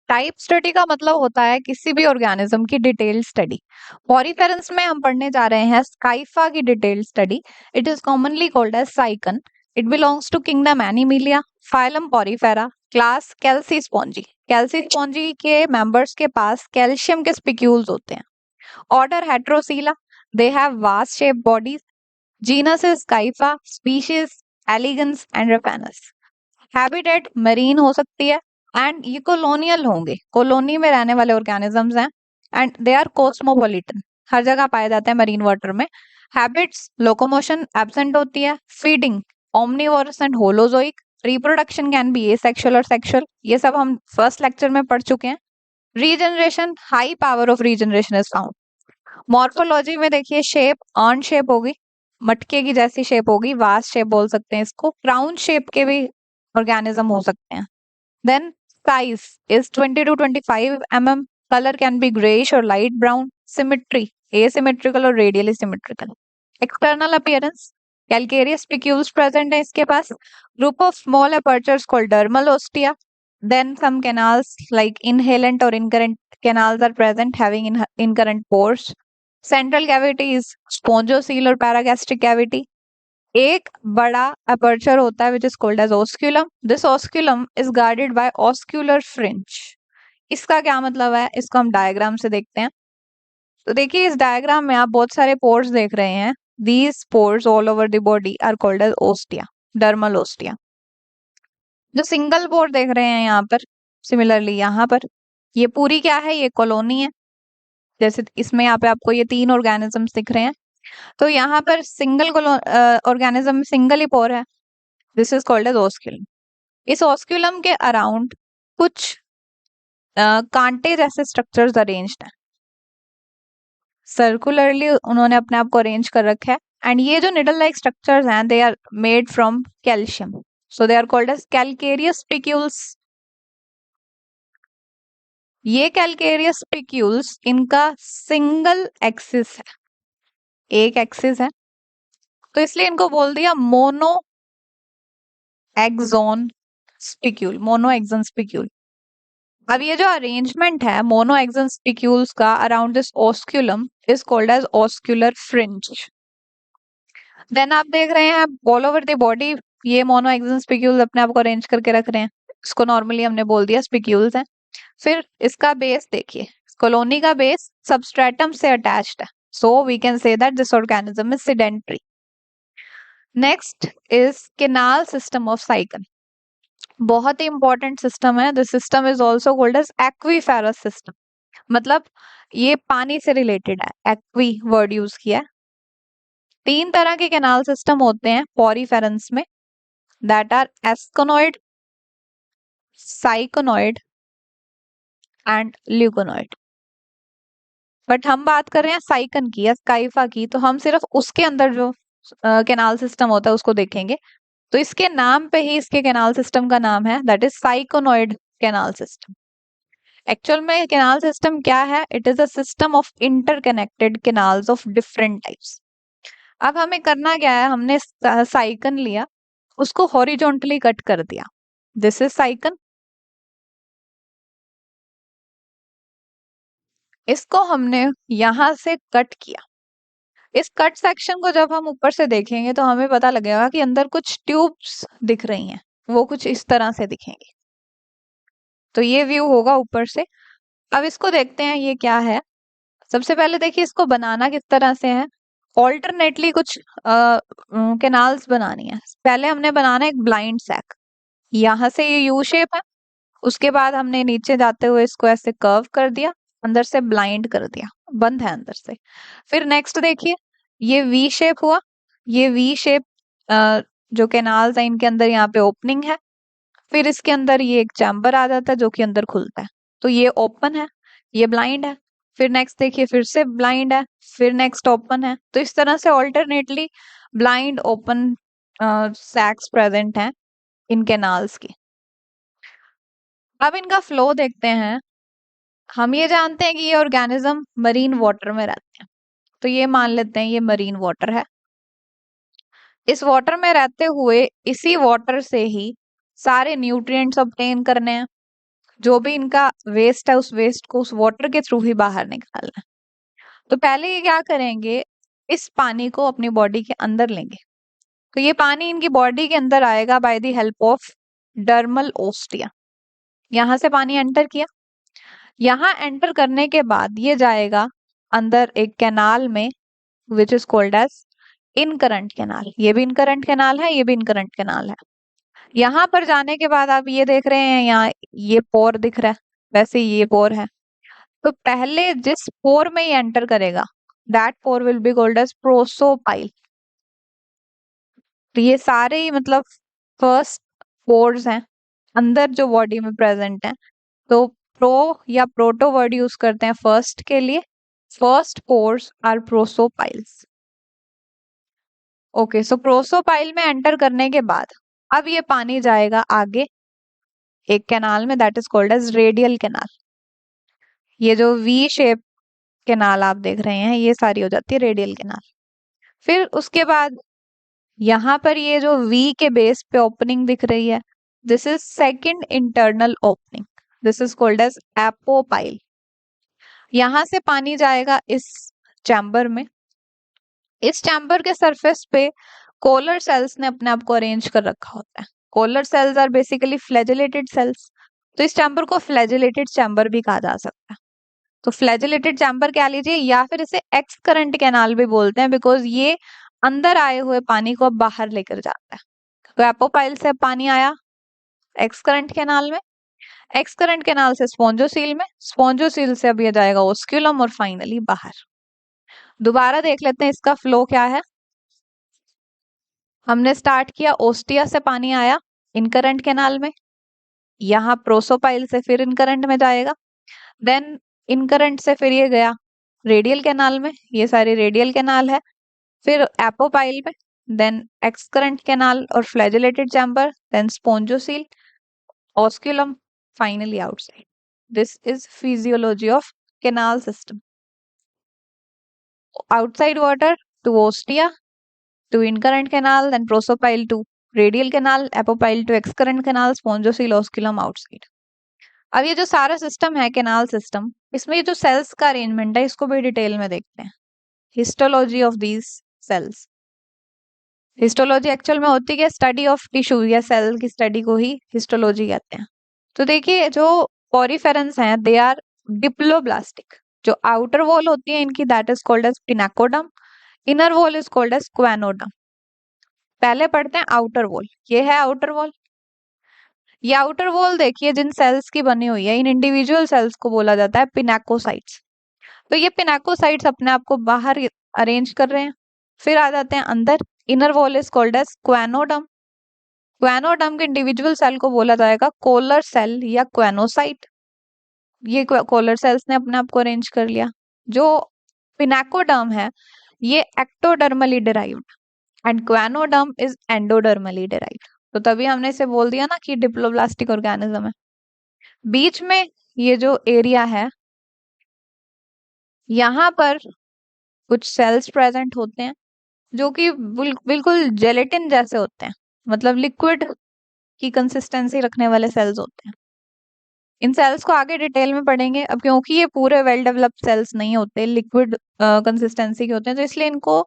Type study का मतलब होता है किसी भी ऑर्गेनिज्म की डिटेल स्टडी। पॉरीफेरंस में हम पढ़ने जा रहे हैं स्काइफा की detail study. It is commonly called as sycon. It belongs to kingdom animalia, phylum porifera, class calcispongiae. Calcispongiae के मेंबर्स के पास कैल्शियम के स्पिक्यूल्स होते हैं। Order heterocoela, they have vase shape bodies. Genus is Scypha, species elegans and raphanus. Habitat marine हो सकती है, and ये कॉलोनियल होंगे, कॉलोनी में रहने वाले ऑर्गेनिजम्स हैं, एंड दे आर कोस्मोपॉलिटन, हर जगह पाए जाते हैं मरीन वाटर में। हैबिट्स, लोकोमोशन एब्सेंट होती है। Feeding, omnivorous and holozoic. Reproduction can be asexual और सेक्सुअल, ये सब हम फर्स्ट लेक्चर में पढ़ चुके हैं। Regeneration, high power of regeneration is found. Morphology में देखिए, शेप अर्न शेप होगी, मटके की जैसी शेप होगी, वास्ट शेप बोल सकते हैं इसको। क्राउन शेप के भी ऑर्गेनिज्म हो सकते हैं। Then size is 20 to 25 mm. Colour can be greyish और लाइट ब्राउन। सिमेट्री, एसिमेट्रिकल और radially symmetrical. External appearance, calcareous spicules present है इसके पास। Group of small apertures called dermal ostia. Then some canals like inhalant और incurrent canals are present having incurrent pores. Central cavity is spongiocele और paragastric cavity. एक बड़ा aperture होता है which is called as osculum. This osculum is guarded by oscular fringe. इसका क्या मतलब है, इसको हम डायग्राम से देखते हैं। तो देखिए इस डायग्राम में आप बहुत सारे पोर्स देख रहे हैं। These pores all over the body are called as ostia, dermal ostia. जो सिंगल पोर देख रहे हैं यहाँ पर, सिमिलरली यहाँ पर ये पूरी क्या है, ये कॉलोनी है। जैसे इसमें यहाँ पे आपको ये 3 ऑर्गेनिजम्स दिख रहे हैं, तो यहाँ पर सिंगल ऑर्गेनिज्म में सिंगल ही पोर है। This is called as osculum. इस ऑस्क्यूलम के अराउंड कुछ कांटे जैसे स्ट्रक्चर्स अरेंज्ड हैं, सर्कुलरली उन्होंने अपने आप को अरेंज कर रखा है। एंड ये जो निडल लाइक स्ट्रक्चर्स हैं, they are made from calcium, so they are called as calcareous spicules. ये कैलकेरियस स्पिक्यूल्स, इनका सिंगल एक्सिस है, एक एक्सिस है, तो इसलिए इनको बोल दिया monaxon spicule, monaxon spicule. अब ये जो अरेंजमेंट है मोनो एक्सोन स्पिक्यूल्स का around this osculum is called as oscular fringe. Then आप देख रहे हैं ऑल ओवर द बॉडी ये मोनो एक्सोन स्पिक्यूल्स अपने आप को अरेंज करके रख रहे हैं, इसको नॉर्मली हमने बोल दिया स्पिक्यूल्स हैं। फिर इसका बेस देखिए, कॉलोनी का बेस सबस्ट्रेटम से अटैच्ड है, so we can say that this organism is sedentary. Next is canal system of sycon, बहुत ही इंपॉर्टेंट सिस्टम है। This system is also called as aquiferous system, मतलब ये पानी से रिलेटेड है, एक्वी वर्ड यूज किया है। 3 तरह के केनाल सिस्टम होते हैं पॉरीफेरेंस में, दैट आर एस्कोनॉइड, साइकोनॉइड एंड ल्यूकोनॉइड। बट हम बात कर रहे हैं साइकन की या स्काइफा की, तो हम सिर्फ उसके अंदर जो केनाल सिस्टम होता है उसको देखेंगे। तो इसके नाम पे ही इसके केनाल सिस्टम का नाम है, that is syconoid canal system. Actual में केनाल सिस्टम क्या है, it is a system of interconnected canals of different types. अब हमें करना क्या है, हमने साइकन लिया, उसको हॉरिजॉन्टली कट कर दिया, दिस इज साइकन। इसको हमने यहां से कट किया। इस कट सेक्शन को जब हम ऊपर से देखेंगे तो हमें पता लगेगा कि अंदर कुछ ट्यूब्स दिख रही हैं, वो कुछ इस तरह से दिखेंगे। तो ये व्यू होगा ऊपर से। अब इसको देखते हैं ये क्या है। सबसे पहले देखिए इसको बनाना किस तरह से है, ऑल्टरनेटली कुछ कैनाल्स बनानी है। पहले हमने बनाना एक ब्लाइंड सैक, यहाँ से ये यू शेप है, उसके बाद हमने नीचे जाते हुए इसको ऐसे कर्व कर दिया, अंदर से ब्लाइंड कर दिया, बंद है अंदर से। फिर नेक्स्ट देखिए ये वी शेप हुआ, ये वी शेप जो कैनाल्स है इनके अंदर यहाँ पे ओपनिंग है, फिर इसके अंदर ये एक चैम्बर आ जाता है जो कि अंदर खुलता है, तो ये ओपन है, ये ब्लाइंड है। फिर नेक्स्ट देखिए फिर से ब्लाइंड है, फिर नेक्स्ट ओपन है। तो इस तरह से ऑल्टरनेटली ब्लाइंड ओपन सैक्स प्रेजेंट हैं इन कैनाल्स की। अब इनका फ्लो देखते हैं। हम ये जानते हैं कि ये ऑर्गेनिज्म मरीन वाटर में रहते हैं, तो ये मान लेते हैं ये मरीन वाटर है। इस वाटर में रहते हुए इसी वाटर से ही सारे न्यूट्रिएंट्स ऑब्टेन करने हैं। जो भी इनका वेस्ट है उस वेस्ट को उस वाटर के थ्रू ही बाहर निकालना है। तो पहले ये क्या करेंगे, इस पानी को अपनी बॉडी के अंदर लेंगे। तो ये पानी इनकी बॉडी के अंदर आएगा by the help of dermal ostia. यहां से पानी एंटर किया, यहाँ एंटर करने के बाद ये जाएगा अंदर एक कैनाल में which is called as incurrent canal. ये भी इनकरंट कैनाल है, ये भी इनकरंट कैनाल है। यहाँ पर जाने के बाद आप ये देख रहे हैं, यहाँ ये पोर दिख रहा है, वैसे ही ये पोर है। तो पहले जिस पोर में ये एंटर करेगा that pore will be called as prosopyle. तो ये सारे ही मतलब फर्स्ट पोर्स हैं अंदर जो बॉडी में प्रेजेंट हैं। तो प्रो या प्रोटो वर्ड यूज करते हैं फर्स्ट के लिए। First pores are prosopyles. Okay, so prosopyle में एंटर करने के बाद अब ये पानी जाएगा आगे एक कैनाल में that is called as radial canal. ये जो वी शेप कैनाल आप देख रहे हैं ये सारी हो जाती है रेडियल कैनाल। फिर उसके बाद यहाँ पर ये जो वी के बेस पे ओपनिंग दिख रही है this is second internal opening, this is called as apopyle. यहां से पानी जाएगा इस चैम्बर में। इस चैम्बर के सरफेस पे कोलर सेल्स ने अपने आप को अरेंज कर रखा होता है। Collar cells are basically flagellated cells. तो इस चैम्बर को फ्लैजिलेटेड चैम्बर भी कहा जा सकता है। तो फ्लैजिलेटेड चैम्बर कह लीजिए या फिर इसे एक्स करंट कैनाल भी बोलते हैं बिकॉज ये अंदर आए हुए पानी को अब बाहर लेकर जाता है। तो एपोपाइल से पानी आया एक्स करंट कैनाल में, एक्स करंट कैनाल से स्पॉन्जोसील में, स्पॉन्जोसील से अब ये जाएगा ओस्क्यूलम और फाइनली बाहर। दोबारा देख लेते हैं इसका फ्लो क्या है। हमने स्टार्ट किया ओस्टिया से पानी आया इनकरंट कैनाल में, यहाँ प्रोसोपाइल से फिर इनकरंट में जाएगा, देन इनकरंट से फिर ये गया रेडियल कैनाल में, ये सारे रेडियल कैनाल है, फिर एपोपाइल में, देन एक्सकरंट कैनाल और flagellated chamber, then spongocoel, osculum, finally outside. This is physiology of canal system. Outside water to ostia to incurrent canal, then prosopile to radial canal, apopile to excurrent canal, spongocoel, osculum outside। अब ये जो सारा system है canal system, इसमें ये जो sales का arrangement है इसको भी डिटेल में देखते हैं। Histology of these cells. Histology actual में होती है स्टडी ऑफ टिश्यू या सेल की स्टडी को ही हिस्टोलॉजी कहते हैं। तो देखिए जो पॉरीफेरेंस हैं दे आर डिप्लोब्लास्टिक। जो आउटर वॉल होती है इनकी that is called as pinacoderm, inner wall is called as choanoderm. पहले पढ़ते हैं आउटर वॉल। ये है आउटर वॉल। ये आउटर वॉल देखिए जिन सेल्स की बनी हुई है इन इंडिविजुअल सेल्स को बोला जाता है पिनाकोसाइट्स। तो ये पिनाकोसाइट्स अपने आप को बाहर अरेंज कर रहे हैं। फिर आ जाते हैं अंदर। Inner wall is called as choanoderm. Choanoderm के इंडिविजुअल सेल को बोला जाएगा कोलर सेल या क्वेनोसाइट। ये कोलर सेल्स ने अपने आप को अरेंज कर लिया। जो पिनाकोडम है ये एक्टोडर्मली डिराइव्ड एंड क्वेनोडम इज एंडोडर्मली डिराइव्ड। तो तभी हमने इसे बोल दिया ना कि डिप्लोब्लास्टिक ऑर्गेनिज्म है। बीच में ये जो एरिया है यहाँ पर कुछ सेल्स प्रेजेंट होते हैं जो कि बिल्कुल जेलेटिन जैसे होते हैं, मतलब लिक्विड की कंसिस्टेंसी रखने वाले सेल्स होते हैं। इन सेल्स को आगे डिटेल में पढ़ेंगे। अब क्योंकि ये पूरे वेल डेवलप्ड सेल्स नहीं होते, लिक्विड कंसिस्टेंसी के होते हैं, तो इसलिए इनको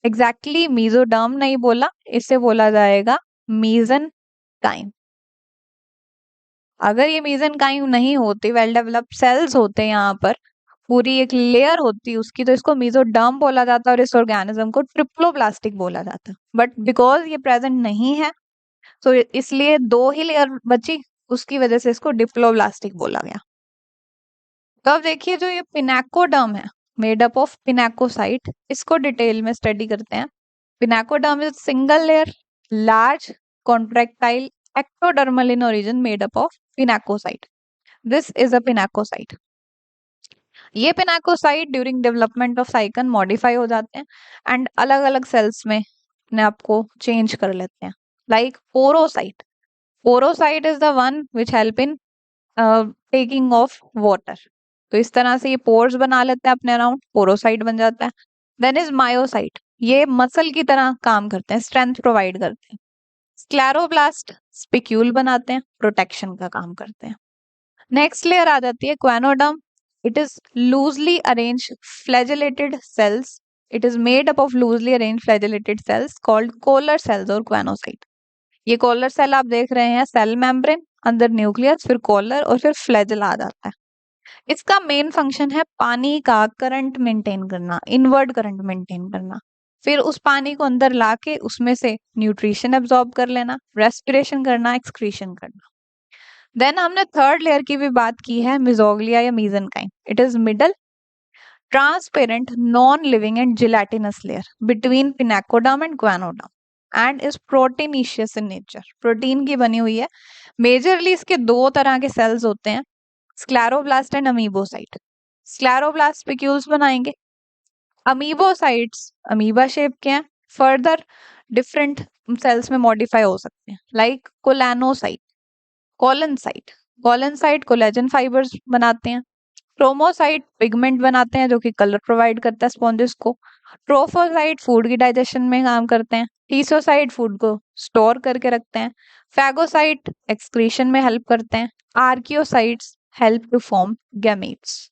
एग्जैक्टली मीजोडर्म नहीं बोला, इससे बोला जाएगा मीजनकाइम। अगर ये मीजनकाइम नहीं होती, वेल डेवलप्ड सेल्स होते यहाँ पर, पूरी एक लेयर होती उसकी, तो इसको मीजोडर्म बोला जाता और इस ऑर्गेनिज्म को ट्रिप्लोब्लास्टिक बोला जाता। बट बिकॉज ये प्रेजेंट नहीं है तो इसलिए दो ही लेयर बची, उसकी वजह से इसको डिप्लोब्लास्टिक बोला गया। तो अब देखिए जो ये पिनाकोडर्म है मेड अप ऑफ पिनाकोसाइट, इसको डिटेल में स्टडी करते हैं। पिनाकोडर्म is single layer large contractile ectodermal in origin made up of pinacocyte. This is a pinacocyte. ये पिनाकोसाइट ड्यूरिंग डेवलपमेंट ऑफ साइकन मॉडिफाई हो जाते हैं एंड अलग अलग सेल्स में अपने आप को चेंज कर लेते हैं। Like porocyte, porocyte is the one which help in taking of water. तो इस तरह से ये पोर्स बना लेते हैं अपने अराउंड, पोरोसाइट बन जाता है। देन इज मायोसाइट, ये मसल की तरह काम करते हैं, स्ट्रेंथ प्रोवाइड करते हैं। स्क्लेरोब्लास्ट स्पिक्यूल बनाते हैं, प्रोटेक्शन का काम करते हैं। नेक्स्ट लेयर आ जाती है choanoderm. It is loosely arrange flagellated cells. It is made up of loosely arrange flagellated cells called collar cells और क्वेनोसाइट. ये कॉलर सेल आप देख रहे हैं, सेल मेम्ब्रेन, अंदर न्यूक्लियस, फिर कॉलर और फिर फ्लैजेला आ जाता है. इसका मेन फंक्शन है पानी का करंट मेंटेन करना, इनवर्ड करंट मेंटेन करना. फिर उस पानी को अंदर लाके उसमें से न्यूट्रिशन एब्जॉर्ब कर लेना, रेस्पिरेशन करना, एक्सक्रीशन करना. देन हमने थर्ड लेयर की भी बात की है, मिजोग्लिया या mesenchyme. It is middle transparent non living and gelatinous layer between pinacoderm and choanoderm and is proteinaceous in nature. Protein की बनी हुई है. मेजरली इसके दो तरह के सेल्स होते हैं, scleroblast and amoebocyte. Scleroblast spicules बनाएंगे. अमीबोसाइट्स अमीबा शेप के हैं. फर्दर डिफरेंट सेल्स में मॉडिफाई हो सकते हैं, लाइक कोलानोसाइट, कॉलनसाइट. कॉलनसाइट कोलेजन फाइबर्स बनाते हैं. क्रोमोसाइट पिगमेंट बनाते हैं जो कि कलर प्रोवाइड करता है स्पॉन्जेस को. ट्रोफोसाइट फूड की डाइजेशन में काम करते हैं. टीसोसाइट फूड को स्टोर करके रखते हैं. फैगोसाइट एक्सक्रीशन में हेल्प करते हैं. Archaeocytes help to form gametes.